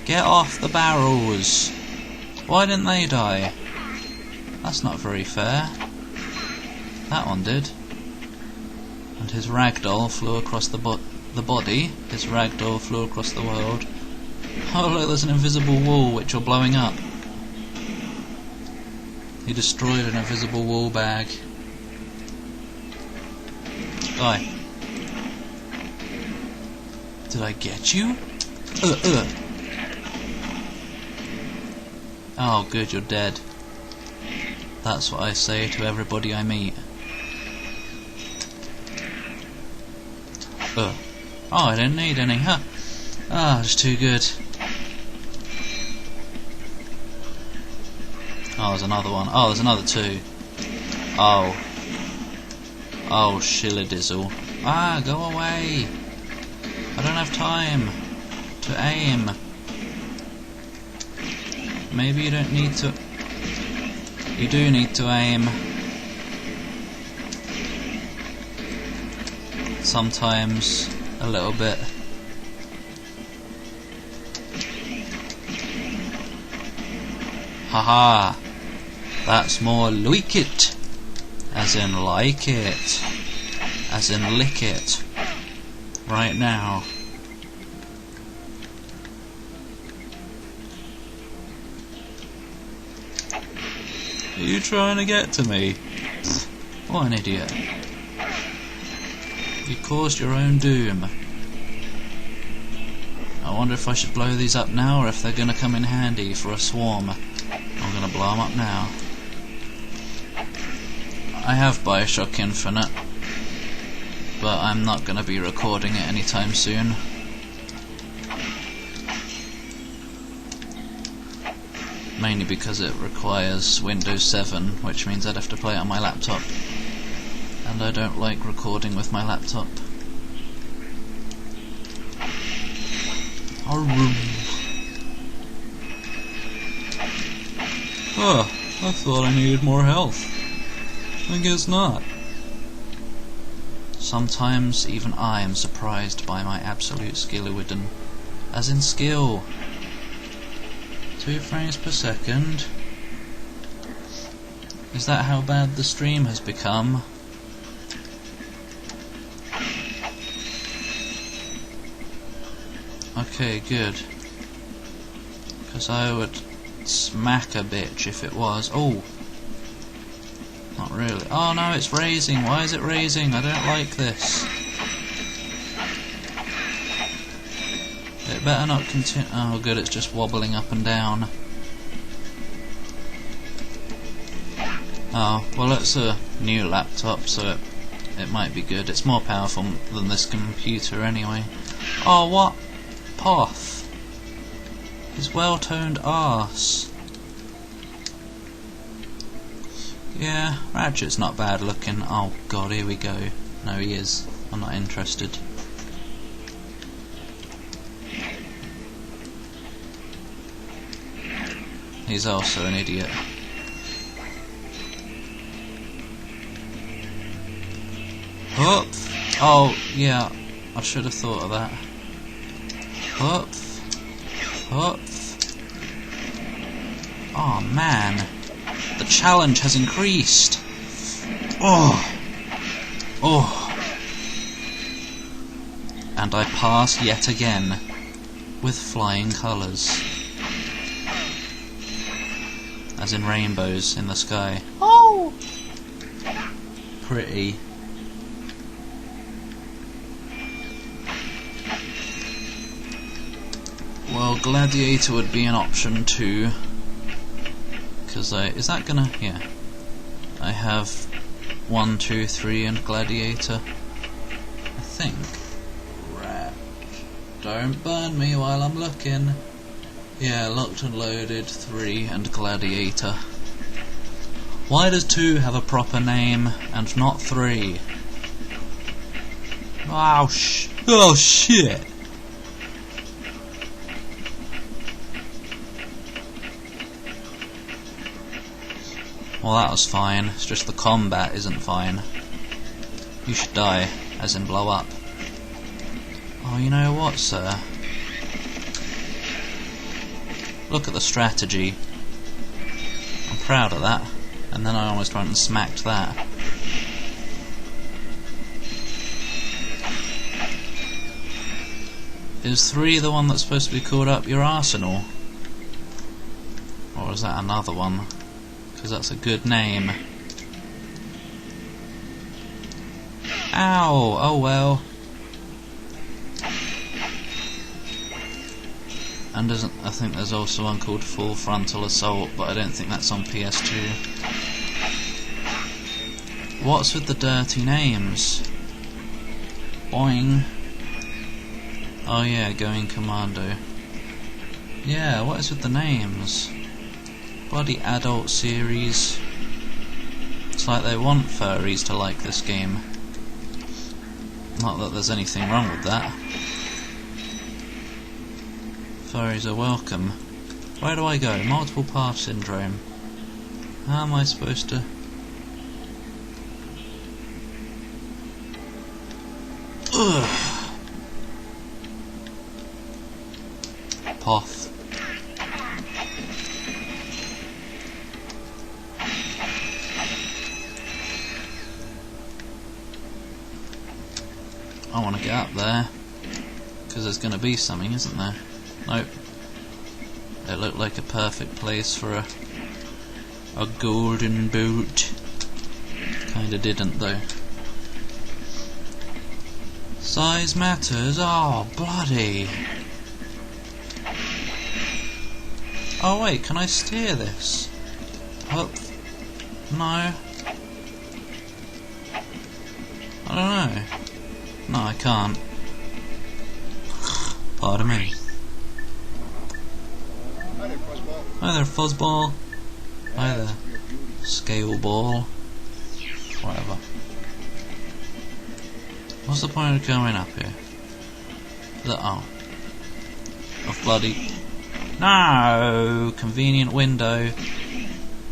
Get off the barrels! Why didn't they die? That's not very fair. That one did. And his ragdoll flew across the body. His ragdoll flew across the world. Oh look, there's an invisible wall which you're blowing up. He destroyed an invisible wall bag. Die. Did I get you? Oh good, you're dead. That's what I say to everybody I meet. Oh, I didn't need any, huh? Ah, it's too good. Oh, there's another one. Oh, there's another two. Oh. Oh, shilladizzle. Ah, go away. I don't have time to aim. Maybe you don't need to... You do need to aim. Sometimes a little bit. Haha, that's more like it, as in like it, as in lick it, right now. Are you trying to get to me? What an idiot. You caused your own doom. I wonder if I should blow these up now or if they're going to come in handy for a swarm. I'm going to blow them up now. I have Bioshock Infinite, but I'm not going to be recording it anytime soon. Mainly because it requires Windows 7, which means I'd have to play it on my laptop. And I don't like recording with my laptop. Oh, I thought I needed more health. I guess not. Sometimes even I am surprised by my absolute skillawidden. As in skill. 2 frames per second. Is that how bad the stream has become? Okay, good. Because I would smack a bitch if it was. Oh! Not really. Oh no, it's raising. Why is it raising? I don't like this. It better not continue. Oh good, it's just wobbling up and down. Oh, well it's a new laptop, so it might be good. It's more powerful than this computer anyway. Oh, what? Poff. His well-toned arse. Yeah, Ratchet's not bad looking. Oh god, here we go. No, he is. I'm not interested. He's also an idiot. Up! Oh, yeah, I should have thought of that. Up! Up! Oh man, the challenge has increased. Oh! Oh! And I pass yet again, with flying colours. As in rainbows in the sky. Oh! Pretty. Well, Gladiator would be an option too. Because is that gonna... yeah. I have 1, 2, 3 and Gladiator. I think. Rat. Don't burn me while I'm looking. Yeah, locked and loaded, 3 and Gladiator. Why does 2 have a proper name and not 3? Oh shit! Well, that was fine. It's just the combat isn't fine. You should die, as in blow up. Oh, you know what, sir? Look at the strategy. I'm proud of that. And then I almost went and smacked that. Is 3 the one that's supposed to be called up your arsenal? Or is that another one? Because that's a good name. Ow! Oh well. And I think there's also one called Full Frontal Assault, but I don't think that's on PS2. What's with the dirty names? Boing. Oh yeah, Going Commando. Yeah, what is with the names? Bloody adult series. It's like they want furries to like this game. Not that there's anything wrong with that. Furries are welcome. Where do I go? Multiple path syndrome. How am I supposed to... Ugh. Poth. I want to get up there, because there's going to be something, isn't there? Nope. It looked like a perfect place for a golden boot. Kinda didn't though. Size matters? Oh, bloody! Oh wait, can I steer this? Oh, no. I don't know. No, I can't. Pardon me. Hi there, fuzzball. Hi there, scale ball. Whatever. What's the point of going up here? Oh. Of bloody... No! Convenient window.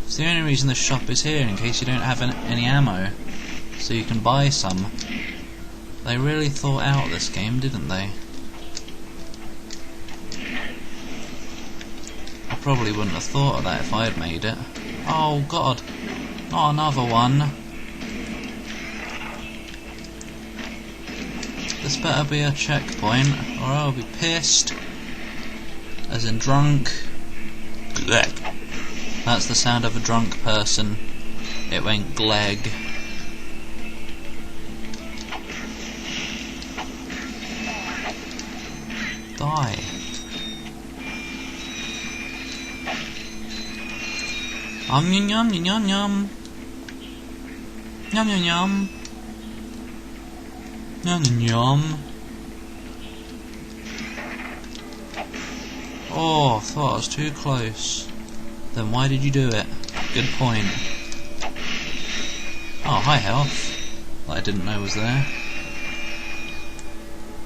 It's the only reason the shop is here, in case you don't have any ammo. So you can buy some. They really thought out this game, didn't they? I probably wouldn't have thought of that if I had made it. Oh god, not another one. This better be a checkpoint, or I'll be pissed. As in drunk. That's the sound of a drunk person. It went gleg. Die. Yum yum yum yum yum. Yum yum yum. Yum yum yum. Oh, I thought I was too close. Then why did you do it? Good point. Oh, high health. That I didn't know was there.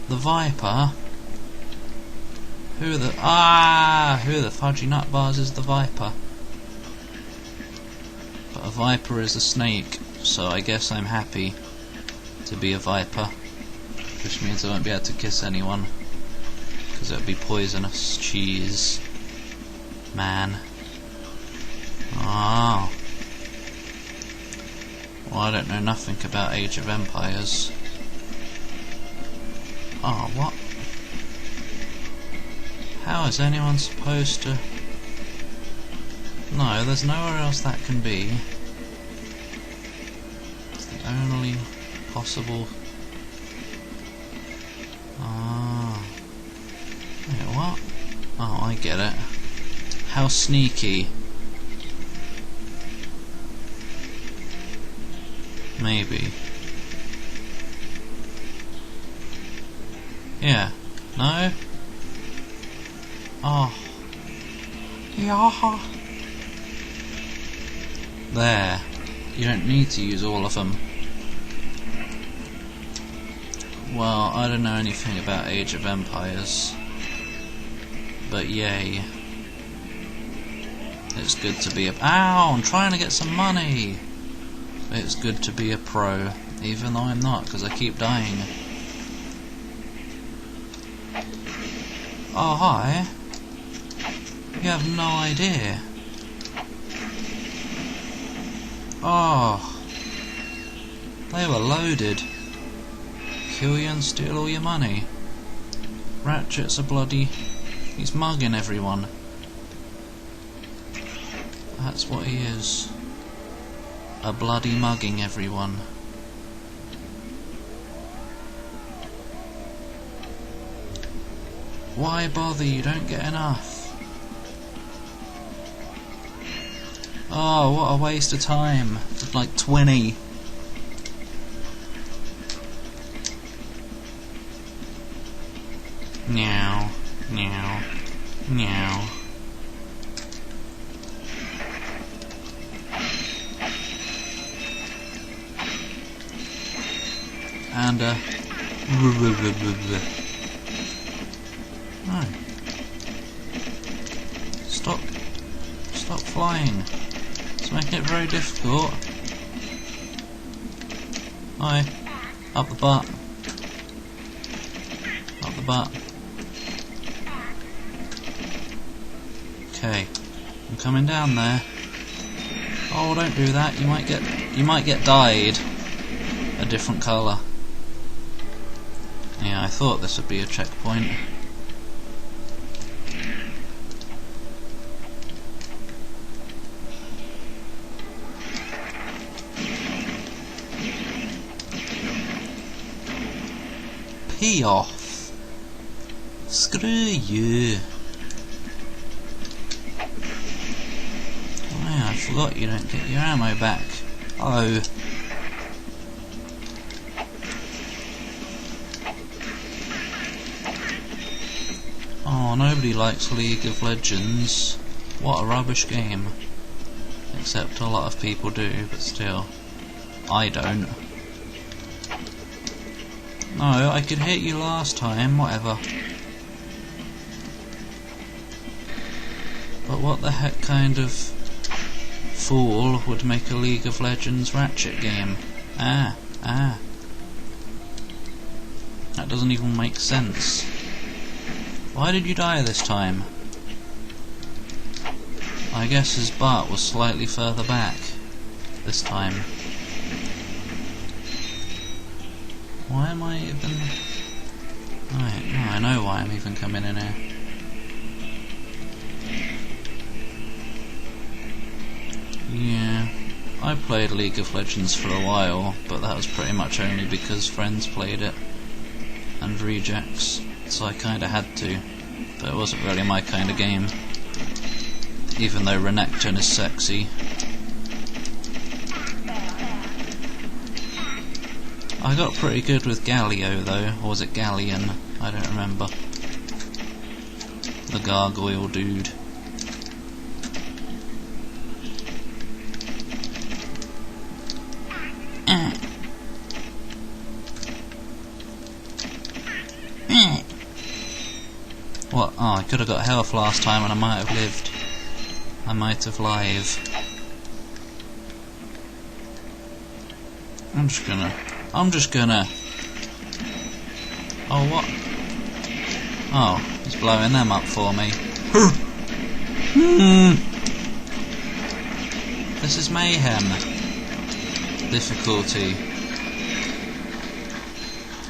The Viper. Who the fudgy nut bars is the Viper? But a Viper is a snake, so I guess I'm happy to be a Viper. Which means I won't be able to kiss anyone. Because it would be poisonous cheese. Man. Oh. Well, I don't know nothing about Age of Empires. Oh, what? How is anyone supposed to... No, there's nowhere else that can be. It's the only possible... Ah. Wait, what? Oh, I get it. How sneaky. Maybe. Yeah. No? Oh. Yeah. There. You don't need to use all of them. Well, I don't know anything about Age of Empires. But yay. It's good to be a... Ow! I'm trying to get some money! It's good to be a pro. Even though I'm not, because I keep dying. Oh, hi. You have no idea. Oh, they were loaded. Kill you and steal all your money. Ratchet's a bloody... he's mugging everyone. That's what he is. A bloody mugging everyone. Why bother? You don't get enough. Oh, what a waste of time. Like 20. Meow, meow, meow. And no. Stop flying. It's making it very difficult. Hi. Up the butt. Up the butt. Okay. I'm coming down there. Oh, don't do that. You might get dyed a different colour. Yeah, I thought this would be a checkpoint. Pee off. Screw you. Oh yeah, I forgot you don't get your ammo back. Oh. Oh, nobody likes League of Legends. What a rubbish game. Except a lot of people do, but still. I don't. No, I could hit you last time, whatever. But what the heck kind of fool would make a League of Legends Ratchet game? That doesn't even make sense. Why did you die this time? I guess his butt was slightly further back this time. Why am I even... Right, no, I know why I'm even coming in here. Yeah, I played League of Legends for a while, but that was pretty much only because friends played it, and rejects, so I kinda had to, but it wasn't really my kind of game. Even though Renekton is sexy. I got pretty good with Galio though, or was it Galleon? I don't remember. The gargoyle dude. What? Oh, I could have got health last time and I might have lived. I might have live. I'm just gonna... Oh, what? Oh, he's blowing them up for me. This is mayhem. Difficulty.